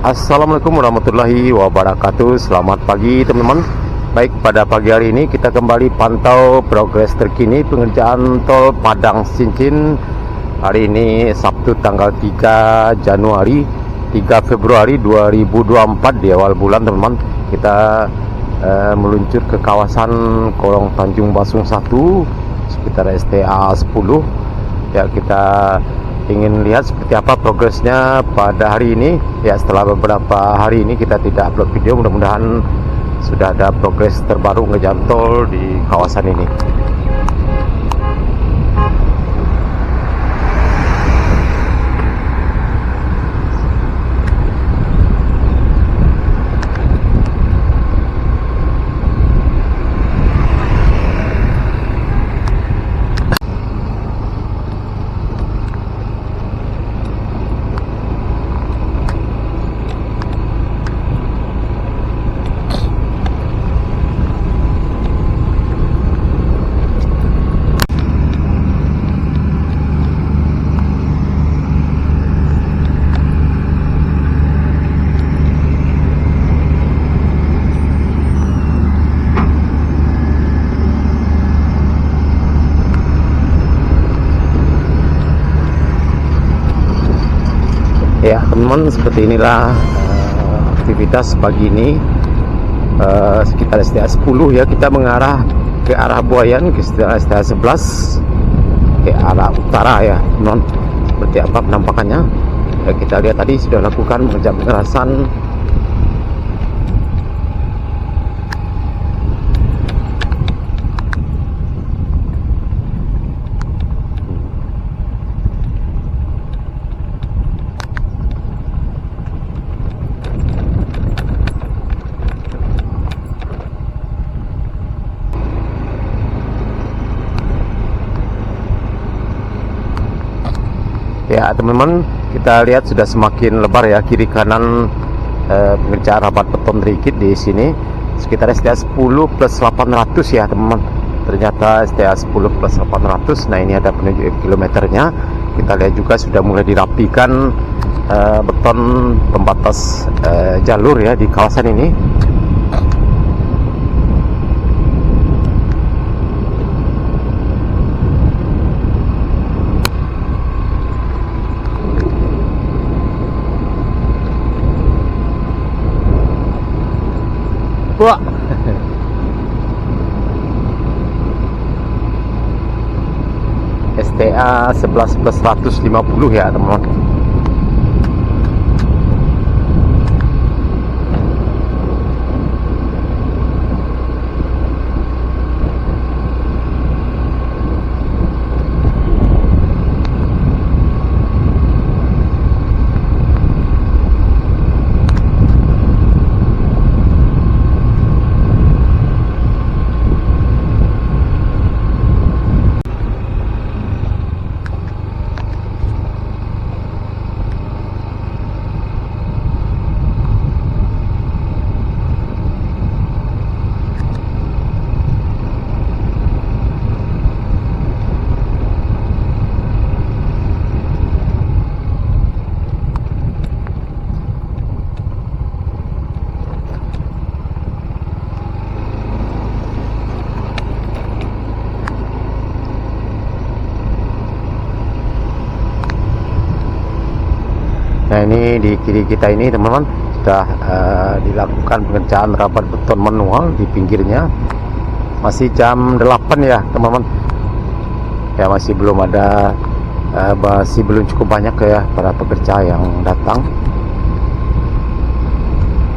Assalamualaikum warahmatullahi wabarakatuh. Selamat pagi teman-teman. Baik, pada pagi hari ini kita kembali pantau progres terkini pengerjaan tol Padang Cincin. Hari ini Sabtu tanggal 3 Januari 3 Februari 2024 di awal bulan teman-teman. Kita meluncur ke kawasan Kolong Tanjung Basung 1 sekitar STA 10. Ya, kita ingin lihat seperti apa progresnya pada hari ini. Ya, setelah beberapa hari ini kita tidak upload video, mudah-mudahan sudah ada progres terbaru ngejalan tol di kawasan ini. Ya teman-teman, seperti inilah aktivitas pagi ini sekitar STA 10 ya. Kita mengarah ke arah Buayan, ke STA 11 ke arah utara ya teman. Seperti apa penampakannya ya, kita lihat tadi sudah lakukan pengerasan. Ya teman-teman, kita lihat sudah semakin lebar ya kiri kanan pengerjaan rapat beton sedikit di sini. Sekitar STA 10 plus 800 ya teman-teman. Ternyata STA 10 plus 800. Nah, ini ada penunjuk kilometernya. Kita lihat juga sudah mulai dirapikan beton pembatas jalur ya di kawasan ini. Wah. STA 11 plus 150 ya teman-teman. Nah, ini di kiri kita ini teman-teman sudah dilakukan pengerjaan rapat beton manual di pinggirnya. Masih jam 8 ya teman-teman. Ya, masih belum ada masih belum cukup banyak ya para pekerja yang datang.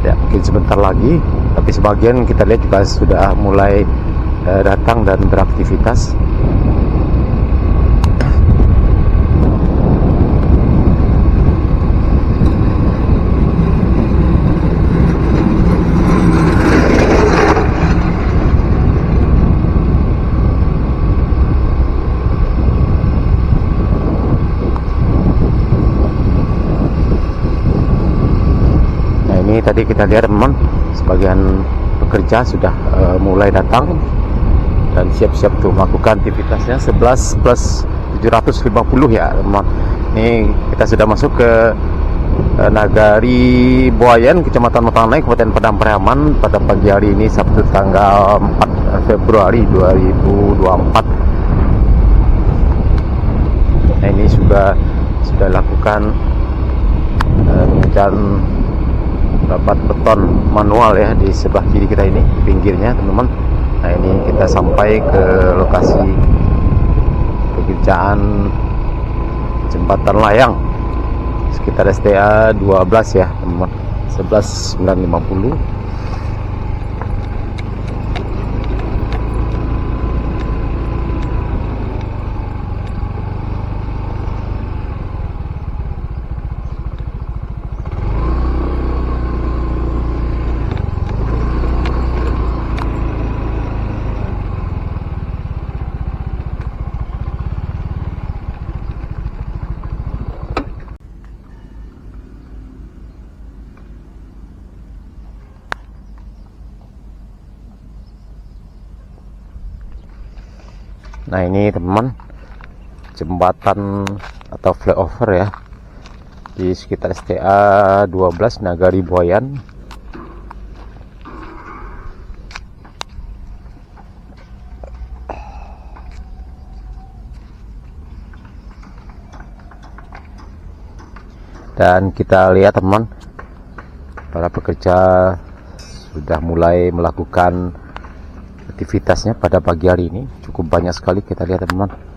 Ya, mungkin sebentar lagi, tapi sebagian kita lihat juga sudah mulai datang dan beraktivitas. Ini tadi kita lihat teman, sebagian pekerja sudah mulai datang dan siap-siap tuh melakukan aktivitasnya. 11 plus 750 ya teman. Ini kita sudah masuk ke Nagari Buayan, Kecamatan Matanai, Kabupaten Padang Pariaman pada pagi hari ini Sabtu tanggal 4 Februari 2024. Nah, ini sudah lakukan pengecahan rapat beton manual ya di sebelah kiri kita ini, di pinggirnya teman-teman. Nah, ini kita sampai ke lokasi pengerjaan jembatan layang sekitar STA 12 ya teman-teman, 11950. Nah, ini teman-teman, jembatan atau flyover ya di sekitar STA 12 Nagari Buayan. Dan kita lihat teman, para pekerja sudah mulai melakukan aktivitasnya pada pagi hari ini. Cukup banyak sekali kita lihat teman-teman.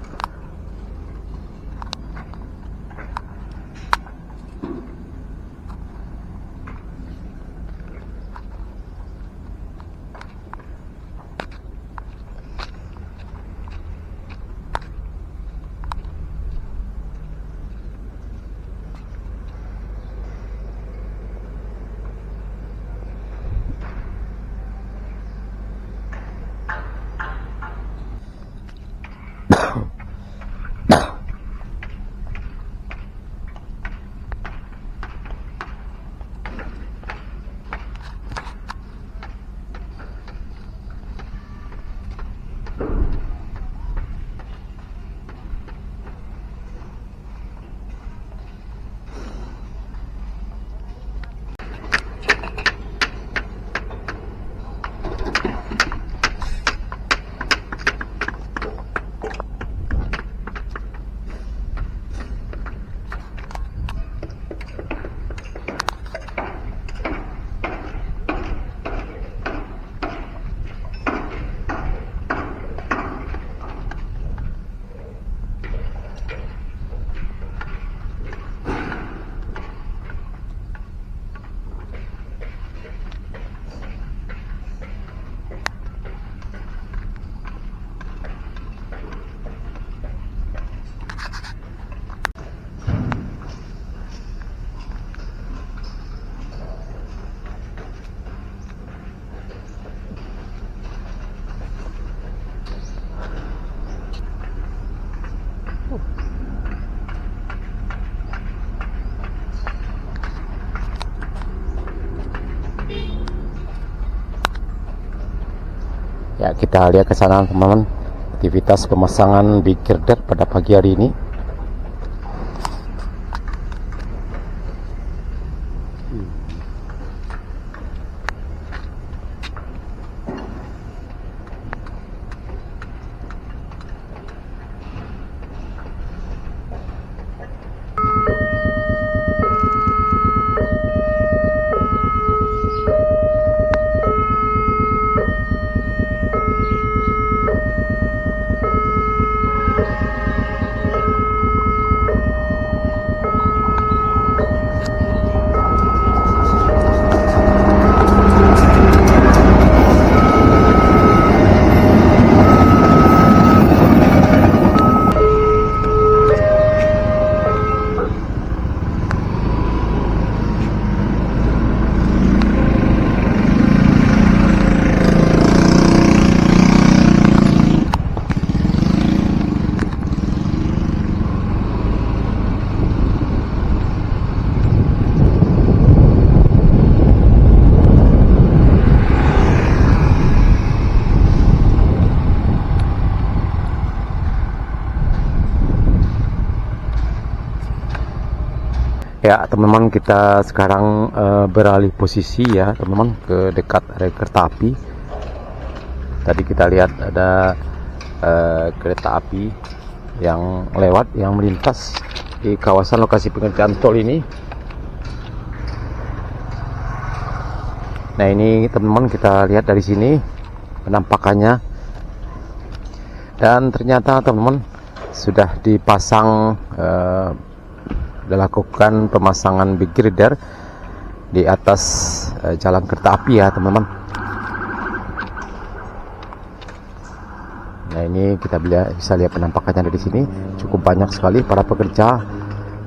Ya, kita lihat ke sana teman-teman, aktivitas pemasangan big girder pada pagi hari ini. Ya teman-teman, kita sekarang beralih posisi ya teman-teman ke dekat rel kereta api. Tadi kita lihat ada kereta api yang lewat, yang melintas di kawasan lokasi pengerjaan tol ini. Nah ini teman-teman, kita lihat dari sini penampakannya, dan ternyata teman-teman sudah dipasang, dilakukan pemasangan big girder di atas jalan kereta api ya teman-teman. Nah ini kita bisa lihat penampakannya dari sini. Cukup banyak sekali para pekerja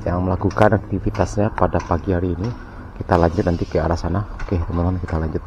yang melakukan aktivitasnya pada pagi hari ini. Kita lanjut nanti ke arah sana. Oke teman-teman, kita lanjut.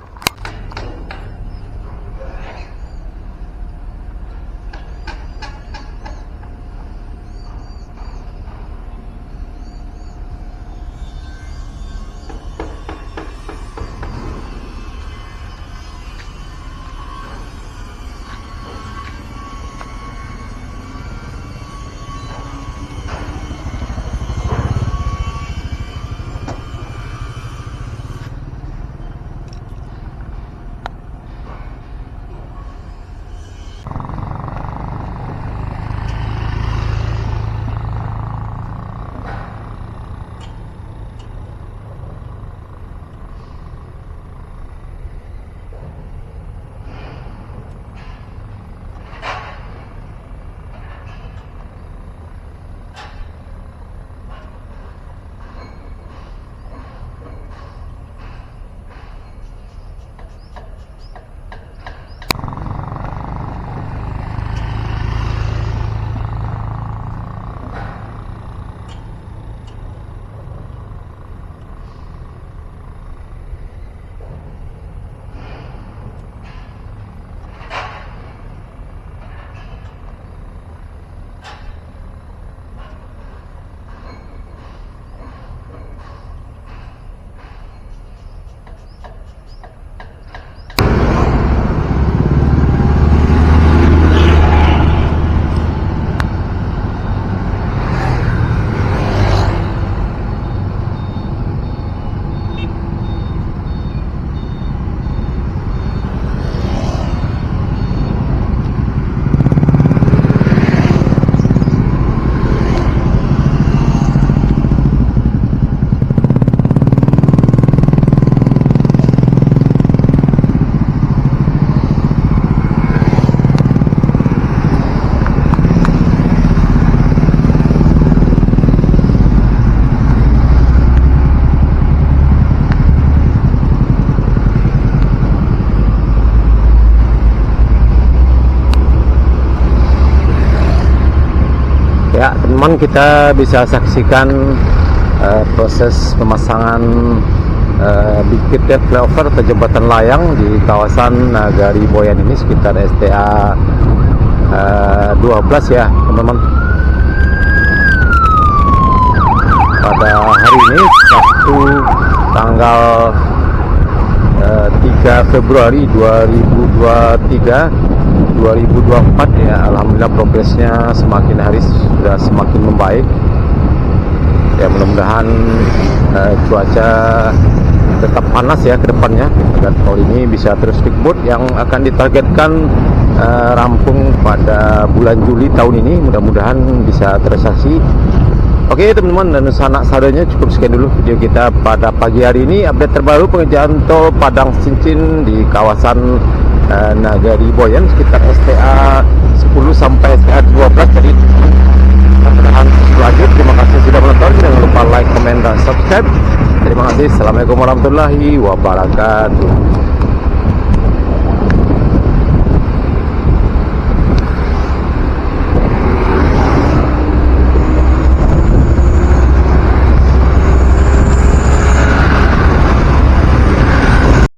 Ya teman-teman, kita bisa saksikan proses pemasangan big girder flyover atau jembatan layang di kawasan Nagari Boyan ini, sekitar STA 12 ya teman-teman. Pada hari ini Sabtu tanggal 3 Februari 2024 ya. Alhamdulillah progresnya semakin hari sudah semakin membaik ya. Mudah-mudahan cuaca tetap panas ya ke depannya agar tol ini bisa terus dikebut, yang akan ditargetkan rampung pada bulan Juli tahun ini. Mudah-mudahan bisa terrealisasi. Oke teman-teman, dan sanak sadanya cukup sekian dulu video kita pada pagi hari ini. Update terbaru pengerjaan tol Padang Cincin di kawasan Nagari Boyan sekitar STA 10 sampai STA 12. Jadi mudah-mudahan lanjut. Terima kasih sudah menonton. Jangan lupa like, comment, dan subscribe. Terima kasih. Assalamualaikum warahmatullahi wabarakatuh.